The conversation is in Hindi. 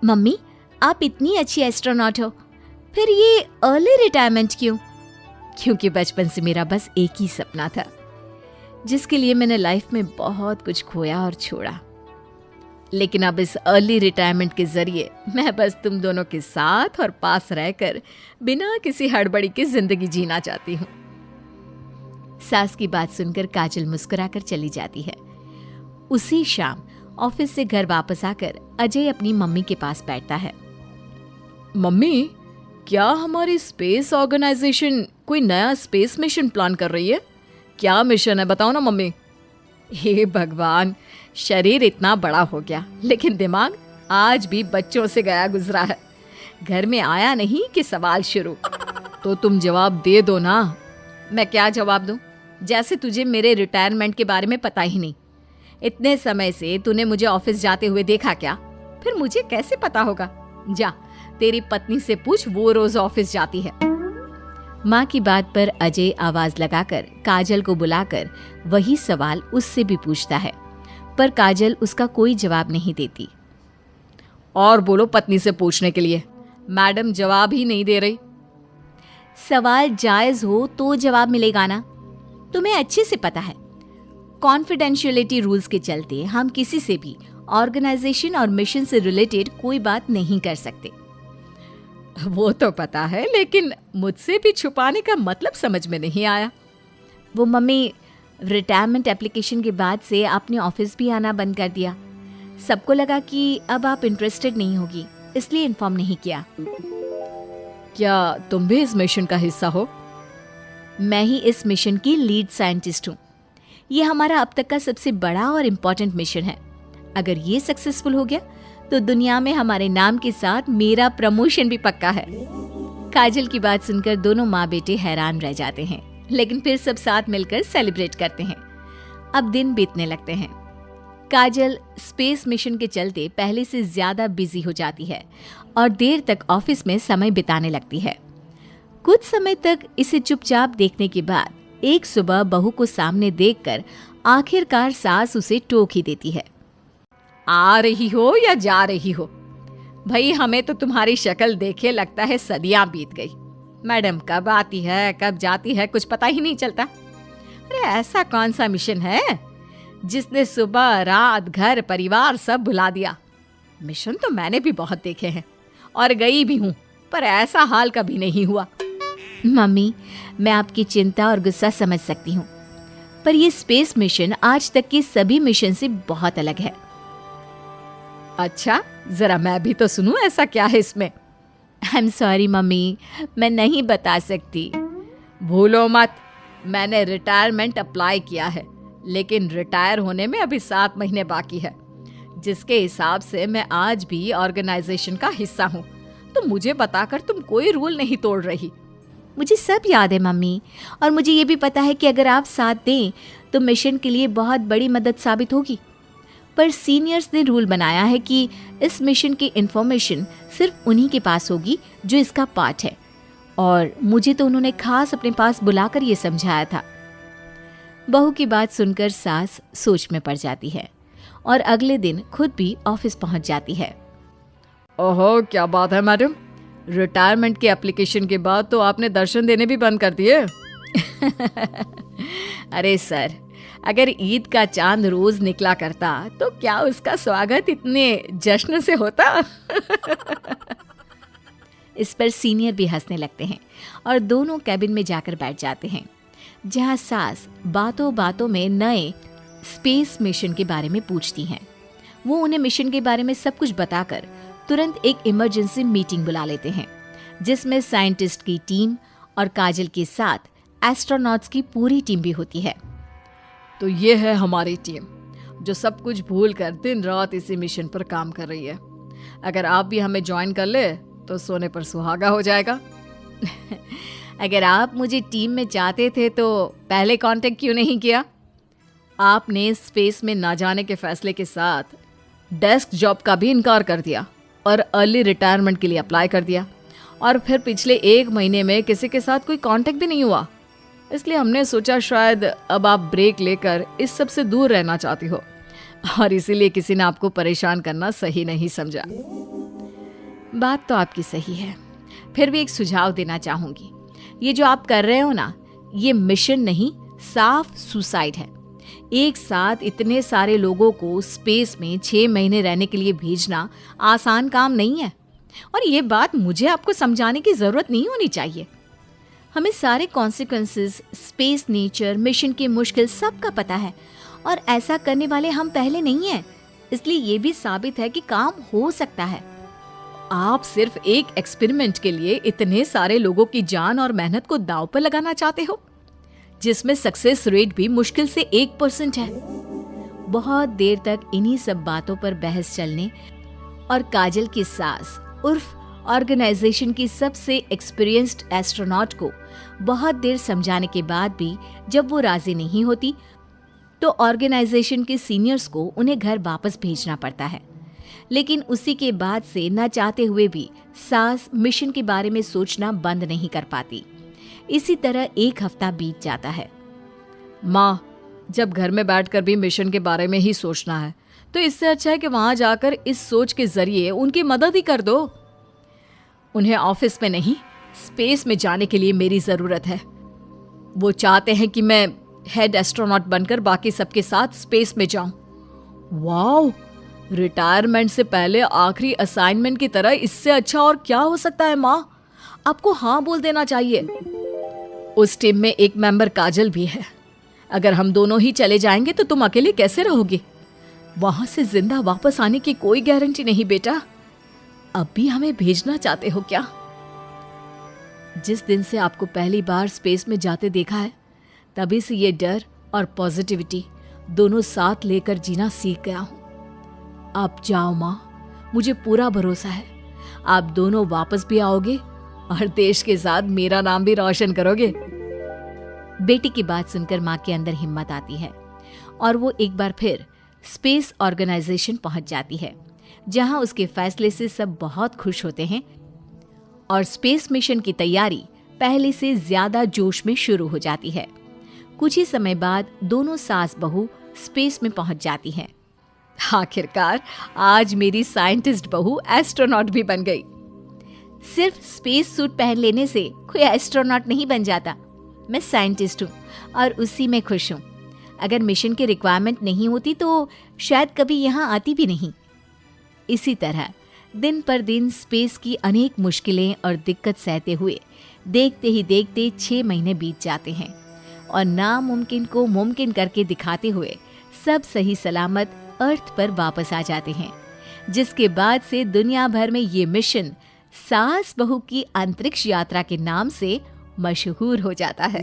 मम्मी, आप इतनी अच्छी एस्ट्रोनॉट हो, फिर ये अर्ली रिटायरमेंट क्यों? क्योंकि बचपन से मेरा बस एक ही सपना था, जिसके लिए मैंने लाइफ में बहुत कुछ खोया और छोड़ा। लेकिन अब इस अर्ली रिटायरमेंट के जरिए मैं बस तुम दोनों के साथ और पास रहकर बिना किसी हड़बड़ी की जिंदगी जीना चाहती हूँ। सास की बात सुनकर काजल मुस्कुराकर चली जाती है। उसी शाम ऑफिस से घर वापस आकर अजय अपनी मम्मी के पास बैठता है। मम्मी, क्या हमारी स्पेस ऑर्गेनाइजेशन कोई नया स्पेस मिशन प्लान कर रही है? क्या मिशन है, बताओ ना मम्मी। हे भगवान, शरीर इतना बड़ा हो गया लेकिन दिमाग आज भी बच्चों से गया गुजरा है। घर में आया नहीं कि सवाल शुरू। तो तुम जवाब दे दो ना। मैं क्या जवाब दूं? जैसे तुझे मेरे रिटायरमेंट के बारे में पता ही नहीं। इतने समय से तूने मुझे ऑफिस जाते हुए देखा क्या? फिर मुझे कैसे पता होगा? जा, तेरी पत्नी से पूछ, वो रोज ऑफिस जाती है। माँ की बात पर अजय आवाज लगाकर काजल को बुलाकर वही सवाल उससे भी पूछता है, पर काजल उसका कोई जवाब नहीं देती। और बोलो पत्नी से पूछने के लिए, मैडम जवाब ही नहीं दे रही। सवाल जायज हो तो जवाब मिलेगा ना। तुम्हें अच्छे से पता है, कॉन्फिडेंशियलिटी रूल्स के चलते हम किसी से भी ऑर्गेनाइजेशन और मिशन से रिलेटेड कोई बात नहीं कर सकते। वो तो पता है, लेकिन मुझसे भी छुपाने का मतलब समझ में नहीं आया। वो मम्मी, रिटायरमेंट एप्लीकेशन के बाद से आपने ऑफिस भी आना बंद कर दिया। सबको लगा कि अब आप इंटरेस्टेड नहीं होगी, इसलिए इन्फॉर्म नहीं किया। क्या तुम भी इस मिशन का हिस्सा हो? मैं ही इस मिशन की लीड साइंटिस्ट हूँ। ये हमारा अब तक का सबसे बड़ा और इम्पोर्टेंट मिशन है। अगर ये सक्सेसफुल हो गया तो दुनिया में हमारे नाम के साथ मेरा प्रमोशन भी पक्का है। काजल की बात सुनकर दोनों माँ बेटे हैरान रह जाते हैं, लेकिन फिर सब साथ मिलकर सेलिब्रेट करते हैं। अब दिन बीतने लगते हैं। काजल स्पेस मिशन के चलते पहले से ज्यादा बिजी हो जाती है और देर तक ऑफिस में समय बिताने लगती है। कुछ समय तक इसे चुपचाप देखने के बाद एक सुबह बहू को सामने देखकर आखिरकार सास उसे टोक ही देती है। आ रही हो या जा रही हो? भाई, हमें तो तुम्हारी शक्ल देखे लगता है सदियां बीत गई। मैडम कब आती है कब जाती है कुछ पता ही नहीं चलता। अरे ऐसा कौन सा मिशन है जिसने सुबह रात घर परिवार सब भुला दिया? मिशन तो मैंने भी बहुत देखे हैं और गई भी हूँ, पर ऐसा हाल कभी नहीं हुआ। मम्मी, मैं आपकी चिंता और गुस्सा समझ सकती हूँ, पर ये स्पेस मिशन आज तक के सभी मिशन से बहुत अलग है। अच्छा, जरा मैं भी तो सुनूं, ऐसा क्या है इसमें? आई एम सॉरी मम्मी, मैं नहीं बता सकती। भूलो मत, मैंने रिटायरमेंट अप्लाई किया है, लेकिन रिटायर होने में अभी 7 महीने बाकी है, जिसके हिसाब से मैं आज भी ऑर्गेनाइजेशन का हिस्सा हूँ। तो मुझे बताकर तुम कोई रूल नहीं तोड़ रही। मुझे सब याद है मम्मी, और मुझे ये भी पता है कि अगर आप साथ दें तो मिशन के लिए बहुत बड़ी मदद साबित होगी। पर सीनियर्स ने रूल बनाया है कि इस मिशन की इंफॉर्मेशन सिर्फ उन्हीं के पास होगी जो इसका पार्ट है, और मुझे तो उन्होंने खास अपने पास बुलाकर ये समझाया था। बहू की बात सुनकर सास सोच में पड़ जाती है और अगले दिन खुद भी ऑफिस पहुंच जाती है। ओहो, क्या बात है मैडम, रिटायरमेंट के एप्लीकेशन के बाद तो आपने दर्शन देने भी बंद कर दिए। अरे सर, अगर ईद का चांद रोज निकला करता तो क्या उसका स्वागत इतने जश्न से होता? इस पर सीनियर भी हंसने लगते हैं और दोनों कैबिन में जाकर बैठ जाते हैं, जहां सास बातों बातों में नए स्पेस मिशन के बारे में पूछती हैं। वो उन्हें मिशन के बारे में सब कुछ बताकर तुरंत एक इमरजेंसी मीटिंग बुला लेते हैं, जिसमें साइंटिस्ट की टीम और काजल के साथ एस्ट्रोनॉट्स की पूरी टीम भी होती है। तो ये है हमारी टीम, जो सब कुछ भूल कर दिन रात इसी मिशन पर काम कर रही है। अगर आप भी हमें ज्वाइन कर ले तो सोने पर सुहागा हो जाएगा। अगर आप मुझे टीम में चाहते थे तो पहले कांटेक्ट क्यों नहीं किया? आपने स्पेस में ना जाने के फैसले के साथ डेस्क जॉब का भी इनकार कर दिया और अर्ली रिटायरमेंट के लिए अप्लाई कर दिया, और फिर पिछले 1 महीने में किसी के साथ कोई कांटेक्ट भी नहीं हुआ। इसलिए हमने सोचा शायद अब आप ब्रेक लेकर इस सब से दूर रहना चाहती हो, और इसीलिए किसी ने आपको परेशान करना सही नहीं समझा। बात तो आपकी सही है, फिर भी एक सुझाव देना चाहूंगी। ये जो आप कर रहे हो ना, ये मिशन नहीं, साफ सुसाइड है। एक साथ इतने सारे लोगों को स्पेस में 6 महीने रहने के लिए भेजना आसान काम नहीं है, और ये बात मुझे आपको समझाने की जरूरत नहीं होनी चाहिए। हमें सारे कॉन्सिक्वेंसेस, स्पेस, नेचर, मिशन की मुश्किल सबका पता है, और ऐसा करने वाले हम पहले नहीं हैं, इसलिए ये भी साबित है कि काम हो सकता है। आप सिर्फ एक एक्सपेरिमेंट के लिए इतने सारे लोगों की जान और मेहनत को दांव पर लगाना चाहते हो, जिसमें सक्सेस रेट भी मुश्किल से 1% है। बहुत देर तक इन्हीं सब बातों पर बहस चलने और काजल की सास उर्फ ऑर्गेनाइजेशन की सबसे एक्सपीरियंस्ड एस्ट्रोनॉट को बहुत देर समझाने के बाद भी जब वो राजी नहीं होती, तो ऑर्गेनाइजेशन के सीनियर्स को उन्हें घर वापस भेजना पड़ता है। लेकिन उसी के बाद से न चाहते हुए भी सास मिशन के बारे में सोचना बंद नहीं कर पाती। इसी तरह 1 हफ्ता बीत जाता है। माँ, जब घर में बैठकर भी मिशन के बारे में ही सोचना है, तो इससे अच्छा है कि वहां जाकर इस सोच के जरिए उनकी मदद ही कर दो। उन्हें ऑफिस में नहीं, स्पेस में जाने के लिए मेरी जरूरत है। वो चाहते हैं कि मैं हेड एस्ट्रोनॉट बनकर बाकी सबके साथ स्पेस में जाऊं। वाओ, रिटायरमेंट से पहले आखिरी असाइनमेंट की तरह इससे अच्छा और क्या हो सकता है माँ? आपको हाँ बोल देना चाहिए। उस टीम में एक मेंबर काजल भी है। अगर हम दोनों ही चले जाएंगे तो तुम अकेले कैसे रहोगे? वहां से जिंदा वापस आने की कोई गारंटी नहीं बेटा। अब भी हमें भेजना चाहते हो क्या? जिस दिन से आपको पहली बार स्पेस में जाते देखा है, तभी से ये डर और पॉजिटिविटी दोनों साथ लेकर जीना सीख गया हूं। आप जाओ माँ, मुझे पूरा भरोसा है आप दोनों वापस भी आओगे और देश के साथ मेरा नाम भी रोशन करोगे। बेटी की बात सुनकर माँ के अंदर हिम्मत आती है और वो एक बार फिर स्पेस ऑर्गेनाइजेशन पहुंच जाती है, जहां उसके फैसले से सब बहुत खुश होते हैं और स्पेस मिशन की तैयारी पहले से ज्यादा जोश में शुरू हो जाती है। कुछ ही समय बाद दोनों सास बहू स्पेस में पहुंच जाती हैं। आखिरकार आज मेरी साइंटिस्ट बहू एस्ट्रोनॉट भी बन गई। सिर्फ स्पेस सूट पहन लेने से कोई एस्ट्रोनॉट नहीं बन जाता। मैं साइंटिस्ट हूँ और उसी में खुश हूँ। अगर मिशन की रिक्वायरमेंट नहीं होती तो शायद कभी यहाँ आती भी नहीं। इसी तरह दिन पर दिन स्पेस की अनेक मुश्किलें और दिक्कत सहते हुए देखते ही देखते 6 महीने बीत जाते हैं और नामुमकिन को मुमकिन करके दिखाते हुए सब सही सलामत अर्थ पर वापस आ जाते हैं, जिसके बाद से दुनिया भर में ये मिशन सास बहू की अंतरिक्ष यात्रा के नाम से मशहूर हो जाता है।